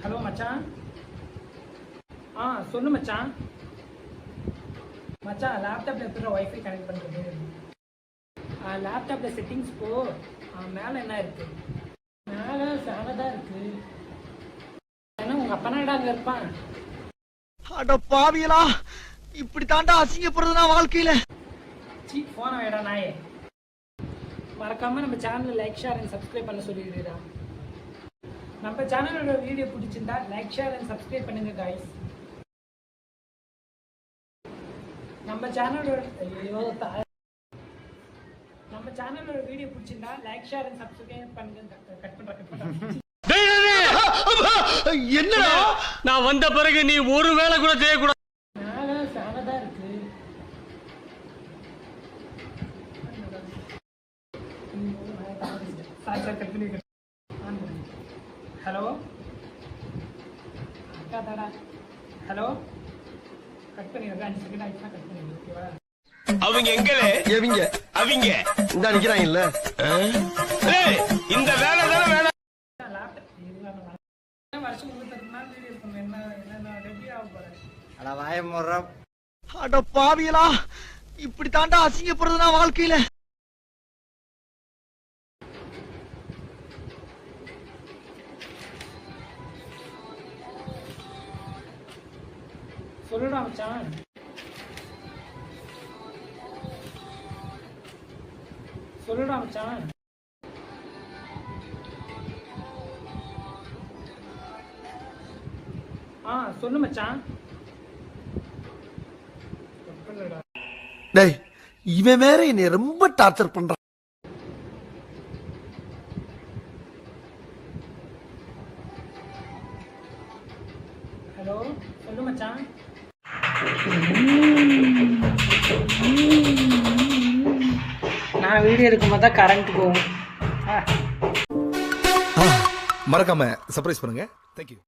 Hello மச்சான். சொல்லு மச்சான். மச்சான் லேப்டாப்பில் எப்படி ஒய்ஃபை கனெக்ட் பண்ணுறது? லேப்டாப்பில் செட்டிங்ஸ் போ. மேலே என்ன இருக்குது? மேலே ஃபேனை தான் இருக்குது. ஏன்னா உங்கள் அப்பனாடா அங்கே இருப்பான். அட பாவியலா, இப்படி தாண்டா அசிங்கப்படுறதுனா வாழ்க்கையில. ஃபோனை வேடா நாயே. மறக்காம நம்ம சேனலை லைக் ஷேர் அண்ட் சப்ஸ்கிரைப் பண்ண சொல்லிடுறா. நம்ம சேனலோட வீடியோ பிடிச்சிருந்தா லைக் ஷேர் அண்ட் சப்ஸ்கிரைப் பண்ணுங்க காய்ஸ். நம்ம சேனலோட வீடியோ பிடிச்சிருந்தா லைக் ஷேர் அண்ட் சப்ஸ்கிரைப் பண்ணுங்க. கட் பண்ற என்னடா நான் வந்த பிறகு நீ ஒரு வேளை கூட செய்யக்கூடாது. மேலே ஃபேனை தான் இருக்கு. ஹலோ அக்கா தாடா. ஹலோ கட் பண்ணிடுறேன். 5 செகண்ட் ஆயிடுச்சுன்னா கட் பண்ணிடுறேன். ஓகேவா? அவங்க எங்களே எவிங்க அவங்க இந்த நிக்கிறாங்கல்ல, இந்த வேலை தானே வேலை. வருஷம் 38 நாள் வீடியோ இருக்கும். என்ன ரெடி ஆக போறேன். அட வாய முறம். அட பாவியலா, இப்படி தாண்டா அசிங்கப்படுறதுனா வாழ்க்கையில. சொல்லுடா மச்சான். சொல்லுடா மச்சான். சொல்லு மச்சான். டேய், இவன் வேற என்னை ரொம்ப டார்ச்சர் பண்றான். ஹலோ சொல்லு மச்சான். நான் வீடியோ எடுக்கும்போது தான் கரண்ட் போகும். மறக்காம சர்ப்ரைஸ் பண்ணுங்க. தேங்க்யூ.